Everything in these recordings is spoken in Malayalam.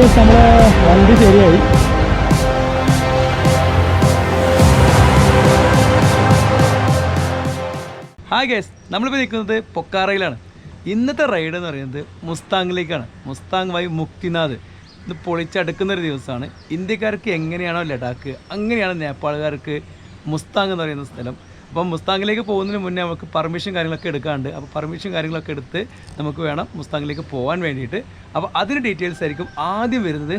നമ്മളെ വണ്ടി ശരിയായി. ഹായ് ഗൈസ്, നമ്മളിപ്പോൾ നിൽക്കുന്നത് പൊക്കാറയിലാണ്. ഇന്നത്തെ റൈഡ് എന്ന് പറയുന്നത് മുസ്താങ്ങിലേക്കാണ്. മുസ്താങ് വഴി മുക്തിനാഥ്. ഇത് പൊളിച്ചടുക്കുന്നൊരു ദിവസമാണ്. ഇന്ത്യക്കാർക്ക് എങ്ങനെയാണോ ലഡാക്ക്, അങ്ങനെയാണ് നേപ്പാളുകാർക്ക് മുസ്താങ് എന്ന് പറയുന്ന സ്ഥലം. അപ്പം മുസ്താങ്ങിലേക്ക് പോകുന്നതിന് മുന്നേ നമുക്ക് പെർമിഷൻ കാര്യങ്ങളൊക്കെ എടുക്കാറുണ്ട്. അപ്പോൾ പെർമിഷൻ കാര്യങ്ങളൊക്കെ എടുത്ത് നമുക്ക് വേണം മുസ്താങ്ങിലേക്ക് പോകാൻ വേണ്ടിയിട്ട്. അപ്പോൾ അതിന് ഡീറ്റെയിൽസ് ആയിരിക്കും ആദ്യം വരുന്നത്.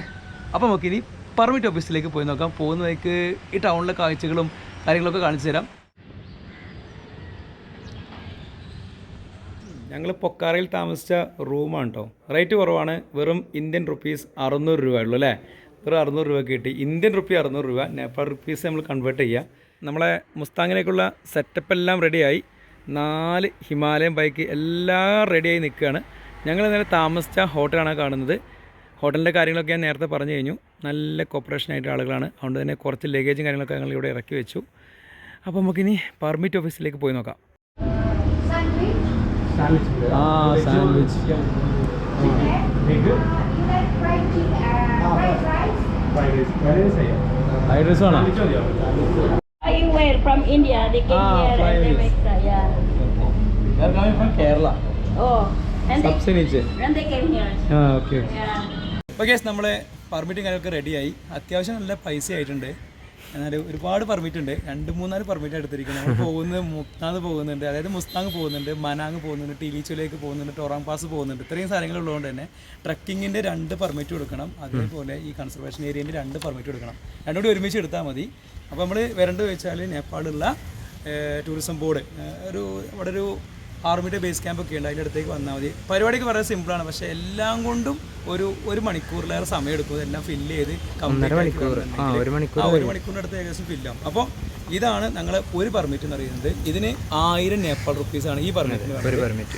അപ്പോൾ നമുക്കിനി പെർമിറ്റ് ഓഫീസിലേക്ക് പോയി നോക്കാം. പോകുന്ന വഴിക്ക് ഈ ടൗണിലെ കാഴ്ചകളും കാര്യങ്ങളൊക്കെ കാണിച്ചു തരാം. ഞങ്ങൾ പൊക്കാറയിൽ താമസിച്ച റൂമാണ് കേട്ടോ. റേറ്റ് കുറവാണ്. വെറും ഇന്ത്യൻ റുപ്പീസ് 600 രൂപ ഉള്ളൂ അല്ലേ. വെറും 600 രൂപ കിട്ടി. ഇന്ത്യൻ റുപ്പി 600 രൂപ, നേപ്പാൾ റുപ്പീസ് നമ്മൾ കൺവേർട്ട് ചെയ്യുക. നമ്മളെ മുസ്താങ്ങിലേക്കുള്ള സെറ്റപ്പ് എല്ലാം റെഡിയായി. 4 ഹിമാലയൻ ബൈക്ക് എല്ലാം റെഡിയായി നിൽക്കുകയാണ്. ഞങ്ങൾ ഇന്നലെ താമസിച്ച ഹോട്ടലാണ് കാണുന്നത്. ഹോട്ടലിൻ്റെ കാര്യങ്ങളൊക്കെ ഞാൻ നേരത്തെ പറഞ്ഞു കഴിഞ്ഞു. നല്ല കോപ്പറേഷനായിട്ട് ആളുകളാണ്. അതുകൊണ്ട് തന്നെ കുറച്ച് ലഗേജും കാര്യങ്ങളൊക്കെ ഞങ്ങൾ ഇവിടെ ഇറക്കി വെച്ചു. അപ്പോൾ നമുക്കിനി പെർമിറ്റ് ഓഫീസിലേക്ക് പോയി നോക്കാം. സാൻഡ്വിച്ച് ഫ്രൈഡ് റൈസ് വേണം. From India, they came here and they make yeah. They are coming from Kerala. Oh, and they came here. Okay. Yeah. Okay, നമ്മളെ പെർമിറ്റും കാര്യങ്ങളൊക്കെ റെഡിയായി. അത്യാവശ്യം നല്ല പൈസ ആയിട്ടുണ്ട്. എന്നാൽ ഒരുപാട് പെർമിറ്റ് ഉണ്ട്. 2-3 പെർമിറ്റ് എടുത്തിരിക്കുന്നത്. നമ്മൾ പോകുന്നത് മുക്താങ് പോകുന്നുണ്ട്, അതായത് മുസ്താങ് പോകുന്നുണ്ട്, മനാങ് പോകുന്നുണ്ട്, ടീലിച്ചോലേക്ക് പോകുന്നുണ്ട്, ടൊറാങ് പാസ് പോകുന്നുണ്ട്. ഇത്രയും സ്ഥലങ്ങളുള്ളതുകൊണ്ട് തന്നെ ട്രക്കിങ്ങിൻ്റെ 2 പെർമിറ്റ് കൊടുക്കണം. അതേപോലെ ഈ കൺസർവേഷൻ ഏരിയൻ്റെ 2 പെർമിറ്റ് കൊടുക്കണം. രണ്ടും കൂടി ഒരുമിച്ച് എടുത്താൽ മതി. അപ്പോൾ നമ്മൾ വരേണ്ടത് വെച്ചാൽ നേപ്പാളിലുള്ള ടൂറിസം ബോർഡ് അവിടെ ഒരു ആർമിയുടെ ബേസ് ക്യാമ്പൊക്കെ ഉണ്ട്. അതിൻ്റെ അടുത്തേക്ക് വന്നാൽ മതി. പരിപാടിക്ക് വളരെ സിമ്പിളാണ്. പക്ഷേ എല്ലാം കൊണ്ടും ഒരു മണിക്കൂറിലേറെ സമയം എടുക്കും. ഇതെല്ലാം ഫില്ല് ചെയ്ത് ഒരു മണിക്കൂറിൻ്റെ അടുത്ത് ഏകദേശം ഫില്ലാവും. അപ്പോൾ ഇതാണ് ഞങ്ങൾ ഒരു പെർമിറ്റ് എന്ന് പറയുന്നത്. ഇതിന് 1000 നേപ്പാൾ റുപ്പീസാണ് ഈ പെർമിറ്റ്.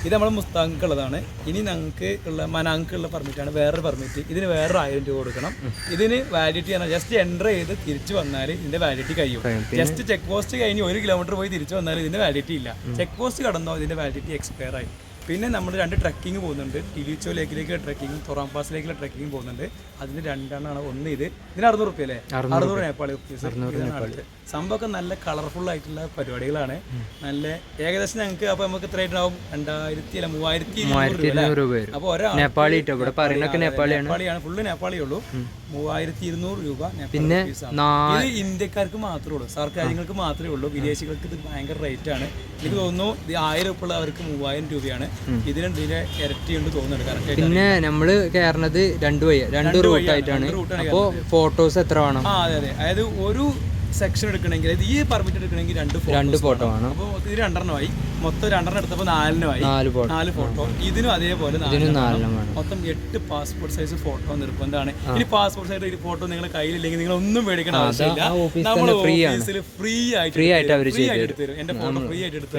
ഇത് നമ്മുടെ മുസ്താങ്ക്കുള്ളതാണ്. ഇനി ഞങ്ങൾക്ക് ഉള്ള മനാങ്ക്കുള്ള പെർമിറ്റാണ് വേറൊരു പെർമിറ്റ്. ഇതിന് വേറൊരു 1000 രൂപ കൊടുക്കണം. ഇതിന് വാലിഡിറ്റി ആണ്. ജസ്റ്റ് എൻ്റർ ചെയ്ത് തിരിച്ചു വന്നാൽ ഇതിൻ്റെ വാലിഡിറ്റി കഴിയും. ജസ്റ്റ് ചെക്ക് പോസ്റ്റ് കഴിഞ്ഞ് 1 കിലോമീറ്റർ പോയി തിരിച്ചു വന്നാൽ ഇതിൻ്റെ വാലിഡിറ്റി ഇല്ല. ചെക്ക് പോസ്റ്റ് കടന്നോ ഇതിൻ്റെ വാലിഡിറ്റി എക്സ്പയർ ആയി. പിന്നെ നമ്മൾ 2 ട്രക്കിങ് പോകുന്നുണ്ട്. ടിലിച്ചോ ലേക്കിലേക്ക് ട്രക്കിങ്ങും ടൊറാങ് പാസിലേക്കുള്ള ട്രക്കിങ് പോകുന്നുണ്ട്. അതിന് 2 ആണ്. ഒന്ന് ഇതിന് 600 റുപ്യ അല്ലേ, 600 നേപ്പാളി റുപ്പീസ്. സംഭവമൊക്കെ നല്ല കളർഫുൾ ആയിട്ടുള്ള പരിപാടികളാണ്. നല്ല ഏകദേശം ഞങ്ങൾക്ക് അപ്പോൾ നമുക്ക് എത്ര ആയിട്ടുണ്ടാവും, 3200 രൂപ. അപ്പോൾ നേപ്പാളിയാണ്, ഫുള്ള് നേപ്പാളിയേ ഉള്ളൂ. 3200 രൂപ. പിന്നെ ഇത് ഇന്ത്യക്കാർക്ക് മാത്രമേ ഉള്ളൂ, സർക്കാർ രാജ്യങ്ങൾക്ക് മാത്രമേ ഉള്ളൂ. വിദേശികൾക്ക് ഇത് ഭയങ്കര റേറ്റ് ആണ്. എനിക്ക് തോന്നുന്നു ഇത് 1000 ഉള്ള അവർക്ക് 3000 രൂപയാണ്. ഇതിനെ ഇരട്ടിയുണ്ട് തോന്നുന്നുണ്ട് കറക്റ്റ്. പിന്നെ നമ്മള് കയറുന്നത് 2 റൂട്ടായിട്ടാണ്. അപ്പോൾ ഫോട്ടോസ് എത്ര വേണം? അതെ. അതായത് ഒരു സെക്ഷൻ എടുക്കണമെങ്കിൽ, ഈ പെർമിറ്റ് എടുക്കണമെങ്കിൽ 2 ഫോട്ടോ വേണം. അപ്പോൾ ഇത് 2 മൊത്തം 2 എടുത്തപ്പോൾ 4 ഫോട്ടോ. ഇതിനും അതേപോലെ 4 മൊത്തം 8 പാസ്പോർട്ട് സൈസ് ഫോട്ടോ നിർബന്ധമാണ്. ഇനി പാസ്പോർട്ട് സൈസ് ഫോട്ടോ നിങ്ങളുടെ കയ്യിലില്ലെങ്കിൽ നിങ്ങൾ ഒന്നും മേടിക്കേണ്ട ആവശ്യമില്ല. നമ്മൾ ഓഫീസിൽ ഫ്രീ ആയിട്ട് എടുത്തു തരും. എന്റെ ഫോട്ടോ ഫ്രീ ആയിട്ട് എടുത്തു.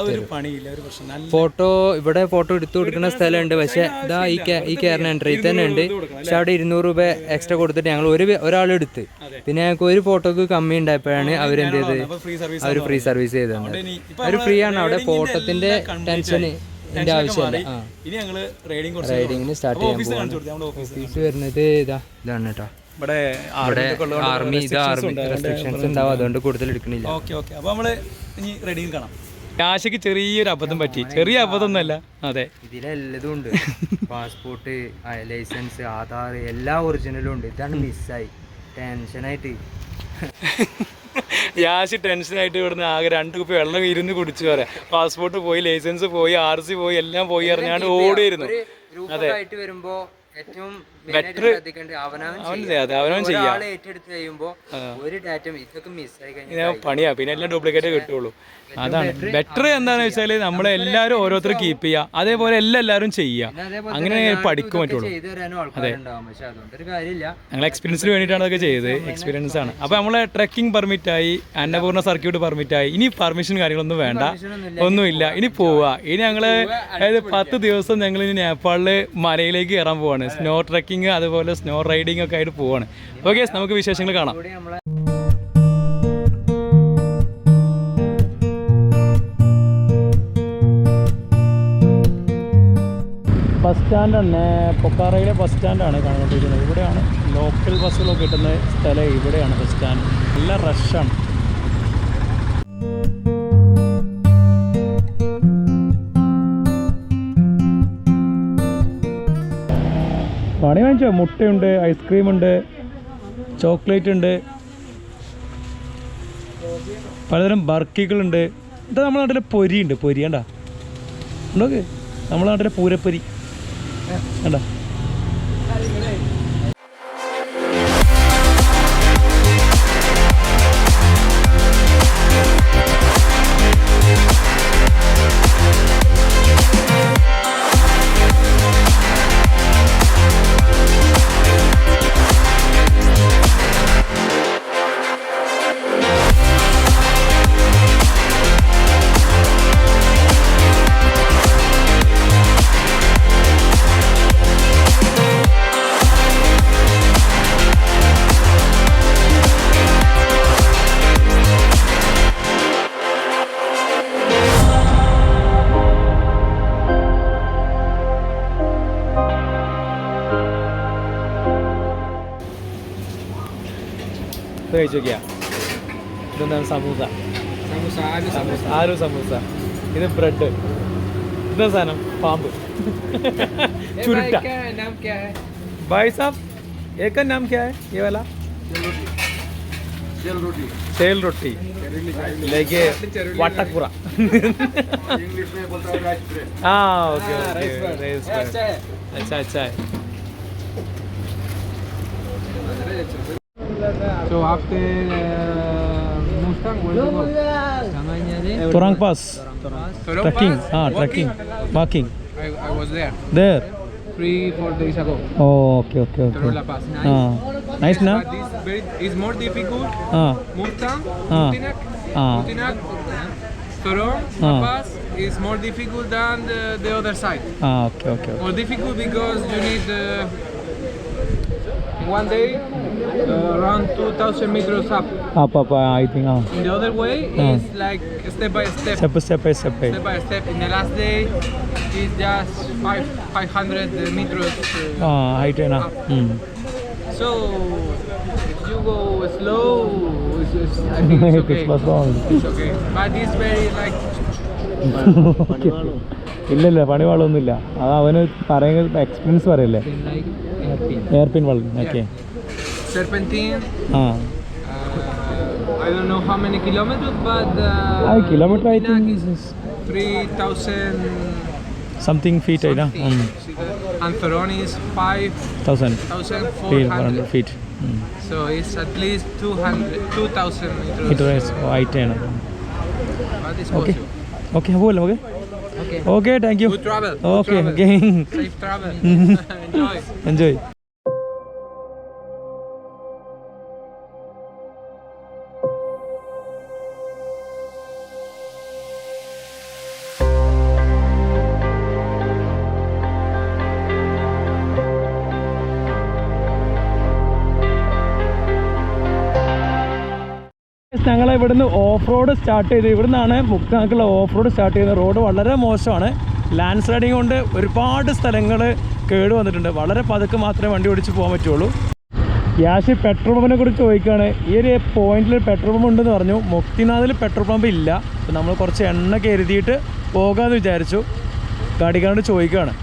അതൊരു പണിയില്ല, ഒരു പ്രശ്നം. ഫോട്ടോ ഇവിടെ ഫോട്ടോ എടുത്തു കൊടുക്കുന്ന സ്ഥലമുണ്ട്. പക്ഷെ ഇതാ ഈ കയറുന്ന എൻട്രി തന്നെ ഉണ്ട്. പക്ഷെ അവിടെ 200 രൂപ എക്സ്ട്രാ കൊടുത്തിട്ട് ഞങ്ങൾ ഒരാളെടുത്ത്. പിന്നെ ഞങ്ങൾക്ക് ഒരു ഫോട്ടോക്ക് കമ്മി ഉണ്ടായപ്പോഴാണ് അവരെന്ത് ചെയ്തത്, അവർ ഫ്രീ സർവീസ് ചെയ്തത്. അവർ ഫ്രീ ആണ്. അവിടെ ഫോട്ടോത്തിന്റെ ടെൻഷന് ആവശ്യമില്ല. റൈഡിങ്ങിന് സ്റ്റാർട്ട് ചെയ്യാൻ ഓഫീസ് വരുന്നത് ഇതാണ് കേട്ടോ. ഇവിടെ ആർമി റെസ്ട്രിക്ഷൻസ് ഉണ്ടാവും, അതുകൊണ്ട് കൂടുതൽ എടുക്കണില്ല. അപ്പൊ നമ്മള് ഇനി റൈഡിങ് കാണാം. ആശയ്ക്ക് ചെറിയൊരു അബദ്ധം പറ്റി. ചെറിയ അബദ്ധമൊന്നുമല്ല. അതെ, ഇതിലെല്ലതും ഉണ്ട്. പാസ്പോർട്ട്, ലൈസൻസ്, ആധാർ എല്ലാം ഒറിജിനലും ഉണ്ട്. ഇതാണ് മിസ്സായി. ടെൻഷനായിട്ട് യാശി ടെൻഷനായിട്ട് ഇവിടുന്ന് ആകെ 2 കുപ്പി വെള്ളം ഇരുന്ന് കുടിച്ചു പറയാം. പാസ്പോർട്ട് പോയി, ലൈസൻസ് പോയി, RC പോയി, എല്ലാം പോയി അറിഞ്ഞാണ്ട് ഓടിയിരുന്നു. അതെ, വരുമ്പോ ഏറ്റവും ബെറ്റർ അവനവൻ ചെയ്യാം. പണിയാ, പിന്നെ എല്ലാം ഡ്യൂപ്ലിക്കേറ്റ് കിട്ടുള്ളൂ. അതാണ് ബെറ്റർ. എന്താണെന്ന് വെച്ചാൽ നമ്മളെല്ലാവരും ഓരോരുത്തർ കീപ്പ് ചെയ്യുക, അതേപോലെ എല്ലാവരും ചെയ്യുക. അങ്ങനെ പഠിക്കാൻ പറ്റുള്ളൂ. അതെ, ഞങ്ങൾ എക്സ്പീരിയൻസിന് വേണ്ടിയിട്ടാണ് അതൊക്കെ ചെയ്തത്. എക്സ്പീരിയൻസ് ആണ്. അപ്പോൾ നമ്മളെ ട്രക്കിംഗ് പെർമിറ്റായി, അന്നപൂർണ്ണ സർക്യൂട്ട് പെർമിറ്റായി. ഇനി പെർമിഷൻ കാര്യങ്ങളൊന്നും വേണ്ട, ഒന്നുമില്ല. ഇനി പോവുക. ഇനി ഞങ്ങൾ അതായത് 10 ദിവസം ഞങ്ങൾ ഇനി നേപ്പാളിൽ മലയിലേക്ക് കയറാൻ പോവാണ്. സ്നോ ട്രക്കിംഗ് അതുപോലെ സ്നോ റൈഡിംഗ് ഒക്കെ ആയിട്ട് പോവാണ്. ഓക്കെ, നമുക്ക് വിശേഷങ്ങൾ കാണാം. സ്റ്റാൻഡാണ്, പൊക്കാറയിലെ ബസ് സ്റ്റാൻഡാണ് കാണുകൊണ്ടിരിക്കുന്നത്. ഇവിടെയാണ് ലോക്കൽ ബസ്സുകളൊക്കെ കിട്ടുന്ന സ്ഥലം. ഇവിടെയാണ് ബസ് സ്റ്റാൻഡ്. നല്ല റഷാണ്. പണി വാങ്ങിച്ചോ? മുട്ടയുണ്ട്, ഐസ്ക്രീമുണ്ട്, ചോക്ലേറ്റ് ഉണ്ട്, പലതരം ബർക്കികളുണ്ട്. ഇതാ നമ്മുടെ നാട്ടിലെ പൊരിയുണ്ട്. പൊരി കണ്ടാ ഉണ്ടോക്കെ? നമ്മുടെ നാട്ടിലെ പൂരപ്പൊരി കണ്ടാ. കഴിച്ചു നോക്കിയാ? ഇതെന്താണ്? സമൂസ. ആലു സമൂസ. ഇത് ബ്രെഡ്. ഇതെന്താ സാധനം? പാമ്പ്. ചുരുട്ട. भाई साहब एक का नाम क्या है ये वाला? सेल रोटी लेके वाटकपुरा. हाँ ओके ओके. अच्छा अच्छा है. So after Mustang, where do you go? Torang Pass. Trekking. Trekking. Walking. I was there There. 3-4 days ago. Oh, okay, okay, okay. Corolla Pass. Nice. Nice, na? But this is more difficult. Mustang, Mutinak, Torong Pass is more difficult than the other side. Okay, okay, okay. More difficult because you need one day around 2,000 meters up. Up, I think. In the other way is like step by step. Step by step. Step by step. In the last day is just 500 meters height na. up. So if you go slow, I think it's okay. It's okay. But it's very like. ഇല്ലല്ല, പണിവാളൊന്നുമില്ല. അത് അവന് പറയുന്നത് എക്സ്പീരിയൻസ് പറയല്ലേ. എയർപിൻ വളഞ്ഞു. Okay. Serpentine. I don't know how many kilometers, but kilometer I think is 3,000 something feet. And Ferron is 5,400 feet. So it's at least 2,000 meters. Meters height. But it's Okay. possible. Okay, well, okay. Okay. Okay, thank you. Good travel. Okay, Good okay. travel. Safe travel. Enjoy. ഞങ്ങൾ ഇവിടുന്ന് ഓഫ് റോഡ് സ്റ്റാർട്ട് ചെയ്ത്, ഇവിടുന്നാണ് മുക്കാക്കുള്ള ഓഫ് റോഡ് സ്റ്റാർട്ട് ചെയ്യുന്നത്. റോഡ് വളരെ മോശമാണ്. ലാൻഡ് സ്ലൈഡിങ് കൊണ്ട് ഒരുപാട് സ്ഥലങ്ങൾ കേട് വന്നിട്ടുണ്ട്. വളരെ പതുക്കെ മാത്രമേ വണ്ടി ഓടിച്ച് പോകാൻ പറ്റുള്ളൂ. യാഷി പെട്രോൾ പമ്പിനെ കുറിച്ച് ചോദിക്കുകയാണ്. ഈ ഒരു പോയിന്റിൽ പെട്രോൾ പമ്പ് ഉണ്ടെന്ന് പറഞ്ഞു. മുക്തിനാഥിൽ പെട്രോൾ പമ്പ് ഇല്ല. അപ്പോൾ നമ്മൾ കുറച്ച് എണ്ണ കരുതിയിട്ട് പോകാമെന്ന് വിചാരിച്ചു. ഗാഡിക്കാരോട് ചോദിക്കുകയാണ്.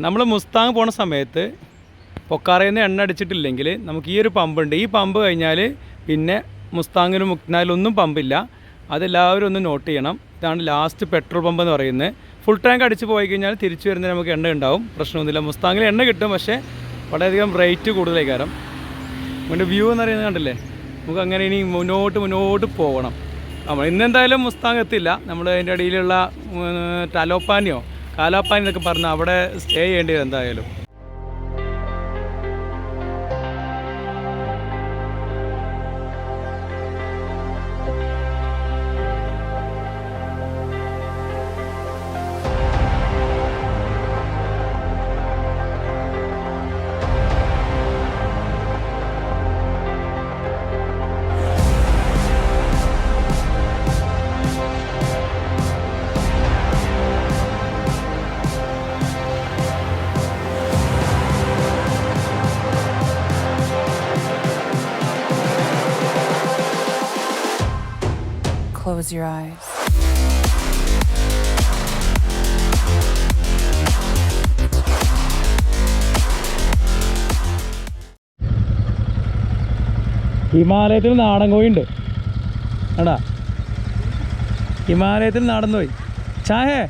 നമ്മൾ മുസ്താങ് പോണ സമയത്ത് പൊക്കാറയിൽ നിന്ന് എണ്ണ അടിച്ചിട്ടില്ലെങ്കിൽ നമുക്ക് ഈ ഒരു പമ്പുണ്ട്. ഈ പമ്പ് കഴിഞ്ഞാൽ പിന്നെ മുസ്താങ്ങിലും മുക്നാലും ഒന്നും പമ്പില്ല. അതെല്ലാവരും ഒന്ന് നോട്ട് ചെയ്യണം. ഇതാണ് ലാസ്റ്റ് പെട്രോൾ പമ്പ് എന്ന് പറയുന്നത്. ഫുൾ ടാങ്ക് അടിച്ച് പോയി കഴിഞ്ഞാൽ തിരിച്ചു വരുന്നതിന് നമുക്ക് എണ്ണ ഉണ്ടാവും, പ്രശ്നമൊന്നുമില്ല. മുസ്താങ്ങിൽ എണ്ണ കിട്ടും, പക്ഷേ വളരെയധികം റേറ്റ് കൂടുതലായി. കാരണം നമ്മുടെ വ്യൂ എന്ന് പറയുന്നത് കണ്ടില്ലേ, നമുക്ക് അങ്ങനെ ഇനി മുന്നോട്ട് പോകണം. നമ്മൾ ഇന്നെന്തായാലും മുസ്താങ് എത്തില്ല. നമ്മൾ അതിൻ്റെ ഇടയിലുള്ള ടലോപ്പാനിയോ കാലാപ്പാനി എന്നൊക്കെ പറഞ്ഞ് അവിടെ സ്റ്റേ ചെയ്യേണ്ടി വരും എന്തായാലും. Close your eyes. ഹിമാലയത്തിൽ നാടൻ കോഴിയുണ്ട് എടാ, ഹിമാലയത്തിൽ നാടൻ കോഴി. ചായ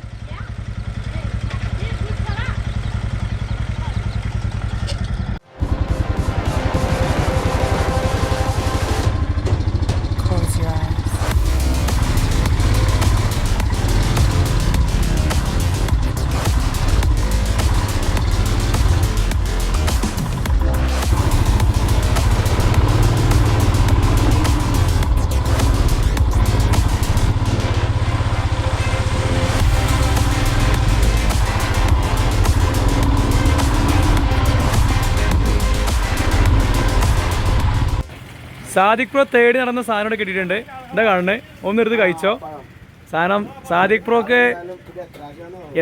Close your eyes. Sadiq pro തേടി നടന്ന സാധനം ഇവിടെ കിട്ടിയിട്ടുണ്ട്. എന്താ കാണുന്നത്? ഒന്നെടുത്ത് കഴിച്ചോ സാധനം. സാദിഖ് പ്രോക്ക്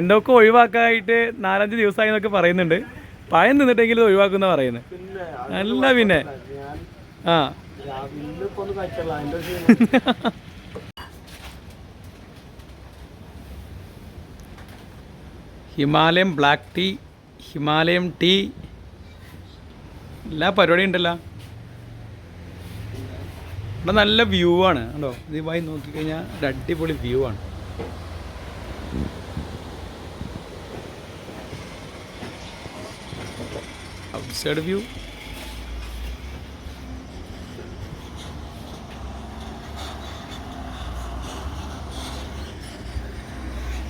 എന്തൊക്കെ ഒഴിവാക്കാനായിട്ട് 4-5 ദിവസമായി എന്നൊക്കെ പറയുന്നുണ്ട്. പഴം തിന്നിട്ടെങ്കിലും ഒഴിവാക്കുന്ന പറയുന്നത്. അല്ല പിന്നെ ആ ഹിമാലയം ബ്ലാക്ക് ടീ, ഹിമാലയം ടീ, എല്ലാ പരിപാടിയും ഉണ്ടല്ലോ. ഇവിടെ നല്ല വ്യൂ ആണ് കണ്ടോ. ഇതുമായി നോക്കിക്കഴിഞ്ഞാൽ ഒരു അടിപൊളി വ്യൂ ആണ്. Outside view.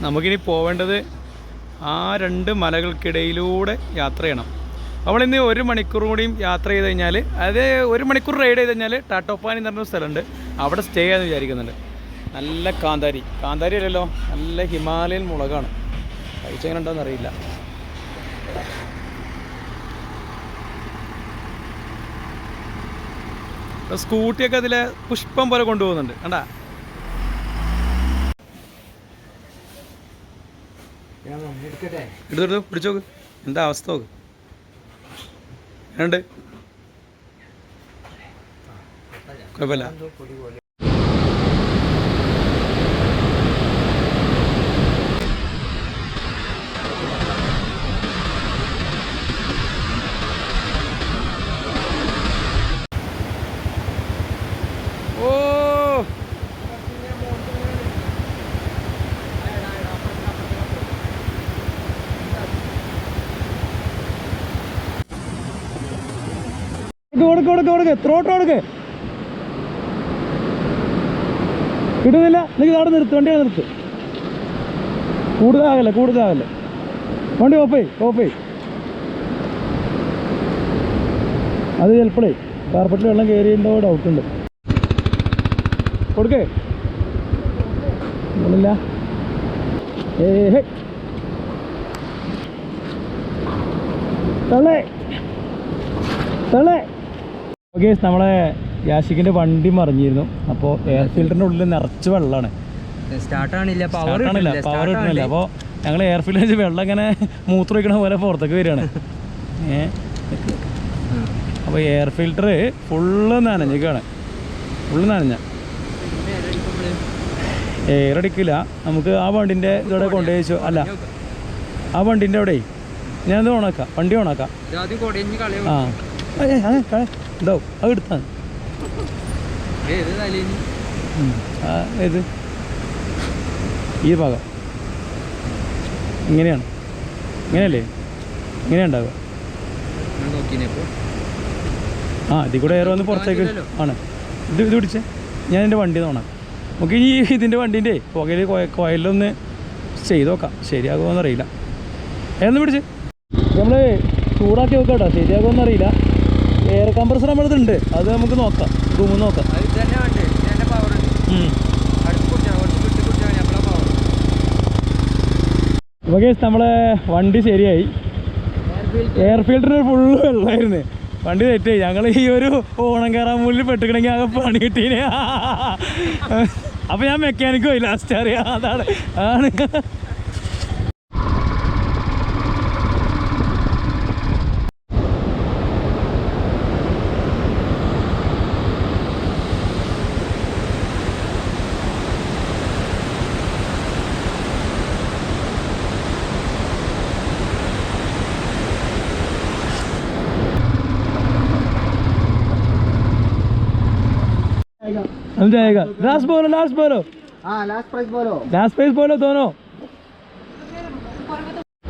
നമുക്കിനി പോവേണ്ടത് ആ 2 മലകൾക്കിടയിലൂടെ യാത്ര ചെയ്യണം. നമ്മളിന്ന് 1 മണിക്കൂർ കൂടിയും യാത്ര ചെയ്ത് കഴിഞ്ഞാൽ, അതായത് 1 മണിക്കൂർ റൈഡ് ചെയ്ത് കഴിഞ്ഞാൽ ടാട്ടോപ്പാനി എന്ന് പറഞ്ഞൊരു സ്ഥലമുണ്ട്, അവിടെ സ്റ്റേ ചെയ്യാമെന്ന് വിചാരിക്കുന്നുണ്ട്. നല്ല കാന്താരി അല്ലല്ലോ, നല്ല ഹിമാലയൻ മുളകാണ്. കഴിച്ചെങ്ങനെ ഉണ്ടോയെന്ന് അറിയില്ല. സ്കൂട്ടിയൊക്കെ അതിലെ പുഷ്പം പോലെ കൊണ്ടുപോകുന്നുണ്ട് കണ്ടാ. എടുത്തെടുത്ത് പിടിച്ചോക്ക്, എന്താ അവസ്ഥ നോക്ക്. ഉണ്ട് കുഴപ്പമില്ല. കൊടുക്ക് ത്രോട്ട് കൊടുക്ക്. കിട്ടുന്നില്ല, നിങ്ങൾ അവിടെ നിർത്ത്, വണ്ടി അവിടെ നിർത്ത്. കൂടുതലാകല്ലേ. വണ്ടി ഓഫ്. അത് ചിലപ്പോഴേ കാർപ്പറ്റിൽ വെള്ളം കയറിയിട്ടുണ്ടോ ഡൗട്ടുണ്ട്. കൊടുക്കേ ഇല്ല. തള്ളേ. ഓക്കെ, നമ്മളെ യാഷിക്കിൻ്റെ വണ്ടി മറിഞ്ഞിരുന്നു. അപ്പോൾ എയർ ഫിൽറ്ററിൻ്റെ ഉള്ളിൽ നിറച്ച് വെള്ളമാണ്. സ്റ്റാർട്ടാണില്ല, പവർ കിട്ടണില്ല. അപ്പോൾ ഞങ്ങൾ എയർ ഫിൽറ്റർ വെച്ച് വെള്ളം ഇങ്ങനെ മൂത്രം വയ്ക്കണ പോലെ പുറത്തേക്ക് വരികയാണ്. അപ്പോൾ എയർ ഫിൽറ്റർ ഫുള്ള് നനഞ്ഞിക്കാണ്. നനഞ്ഞ എയർ അടിക്കില്ല. നമുക്ക് ആ വണ്ടിൻ്റെ ഇവിടെ കൊണ്ടുപോയി വെച്ചു. അല്ല, ആ വണ്ടിൻ്റെ അവിടെ ഞാനത് ഓണാക്കാം, വണ്ടി ഓണാക്കാം. ഉണ്ടാവും, അത് എടുത്താൽ ഏത് ഈ ഭാഗം ഇങ്ങനെയല്ലേ ഉണ്ടാവുക. ഇതിൽ കൂടെ എയർ വന്ന് പുറത്തേക്ക് ആണ്. ഇത് പിടിച്ചേ, ഞാൻ എൻ്റെ വണ്ടി ഓണാക്കാം. നമുക്ക് ഈ ഇതിൻ്റെ വണ്ടീൻ്റെ പുകയിൽ കോയിലൊന്ന് ചെയ്ത് നോക്കാം, ശരിയാകുമോയെന്ന് അറിയില്ല. എന്ന് പിടിച്ച് നമ്മൾ ചൂടാക്കി നോക്കാം കേട്ടോ, ശരിയാകുമോയെന്ന് അറിയില്ല. എയർ കംപ്രസർ നമ്മളിതുണ്ട്, അത് നമുക്ക് നോക്കാം, റൂമിൽ നോക്കാം. ഓക്കെ, നമ്മളെ വണ്ടി ശരിയായി. എയർ ഫിൽറ്ററിന് ഫുള്ള് വെള്ളമായിരുന്നു, വണ്ടി തെറ്റായി. ഞങ്ങൾ ഈ ഒരു ഓണം കയറാൻ മുന്നിൽ പെട്ടിക്കണമെങ്കിൽ ആകെ പണി കിട്ടീനെ. അപ്പോൾ ഞാൻ മെക്കാനിക്ക് പോയി ലാസ്റ്റ്, അറിയാം. അതാണ് हम जाएगा. लास्ट बोलो. हाँ, लास्ट प्राइस बोलो दोनों.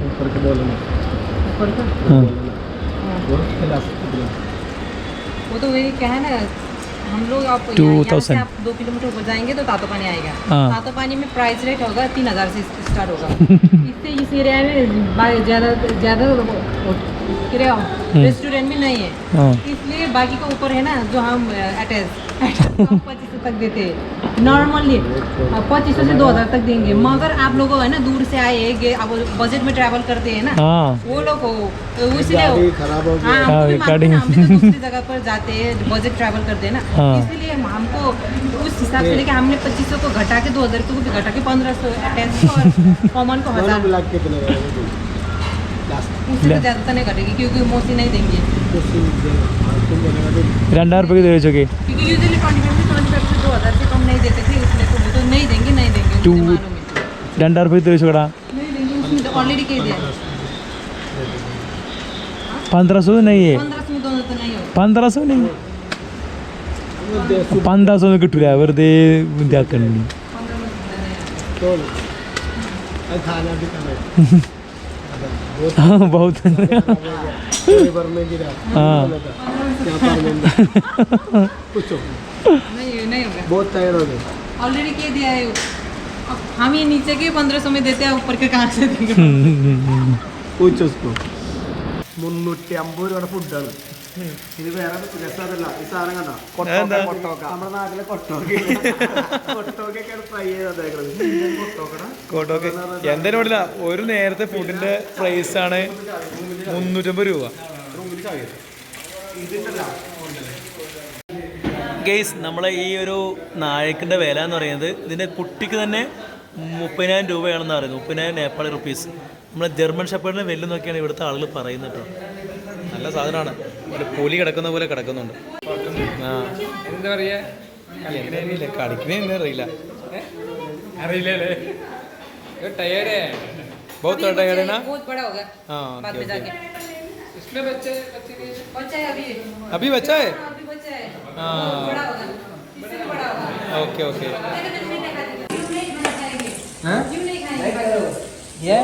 ऊपर के बोलो ना. वो तो वही क्या है ना, हम लोग आप यहाँ से आप 2 किलोमीटर ऊपर जाएंगे तो तातो पानी आएगा. तातो पानी में प्राइस रेट होगा 3000 से स्टार्ट होगा. इससे इस एरिया में ज़्यादा किराया रेस्टोरेंट में नहीं है, इसलिए बाकी का ऊपर है ना जो हम अटैच 2500 तक देते हैं नॉर्मली. 2500 से 2000 तक देंगे. मगर आप लोगों है ना दूर से आए, अब बजट में ट्रैवल करते हैं ना, वो लोग इसलिए हम दूसरी जगह पर जाते हैं, बजट ट्रैवल करते हैं ना, इसलिए हमको उस हिसाब से लेके हमने 2500 को घटा के 2000 को भी घटा के 1500 अटैच और कॉमन को 1000. उससे तो ज़्यादा नहीं घटेगी क्योंकि मोसी नहीं देंगे. 2000 रुपये की दे चुके, क्योंकि यूजुअली 25 से 2000 से कम नहीं देते थे, इसलिए तो नहीं देंगे. 2000 रुपये दे चुका, नहीं देंगे. उसमें तो ऑलरेडी कह दिया 1500 नहीं है. 1500 में दोनों तो नहीं हो. 1500 नहीं, 1500 में കിട്ടില്ല, വെറുതെ ഇതാക്കണ്ടി. हाँ बहुत हाँ नहीं होगा, बहुत टायर हो गए. ऑलरेडी कह दिया है. हम ये नीचे के 1500 में देते हैं, ऊपर के कहाँ से देंगे. पूछ उसको. 350 രൂപയുടെ ഫുഡാണ് ഇത്. വേറെ രസമല്ല ഈ സാധനം കണ്ടോ, കൊട്ടോക്ക നമ്മുടെ നാട്ടിലെ കൊട്ടോക്കൊക്കെയാണ് ഫ്രൈ ചെയ്തേക്കുന്നത്. എന്തായാലും വേണ്ടില്ല, ഒരു നേരത്തെ ഫുഡിന്റെ പ്രൈസ് ആണ് 350 രൂപ. ഗെയ്സ്, നമ്മളെ ഈ ഒരു നായക്കിൻ്റെ വില എന്ന് പറയുന്നത് ഇതിൻ്റെ കുട്ടിക്ക് തന്നെ 30,000 രൂപയാണെന്ന് പറയുന്നത്. 30,000 നേപ്പാളി റുപ്പീസ്. നമ്മളെ ജർമ്മൻ ഷെപ്പേർഡിനെ വെല്ല് നോക്കിയാണ് ഇവിടുത്തെ ആളുകൾ പറയുന്നത് കേട്ടോ. നല്ല സാധനമാണ്, ഒരു പുലി കിടക്കുന്ന പോലെ കിടക്കുന്നുണ്ട്. എന്താ പറയുക, അറിയില്ല, കളിക്കുന്നേ അറിയില്ല. അറിയില്ലേ, ടയർഡ് है, बहुत टायर्ड है ना. बहुत बड़ा होगा. हाँ, बाद में जाके इसमें बच्चा है अभी बच्चा है. अभी बच्चा है. हाँ, बड़ा होगा, इससे भी बड़ा होगा. ओके. क्यों नहीं खाएंगे? ये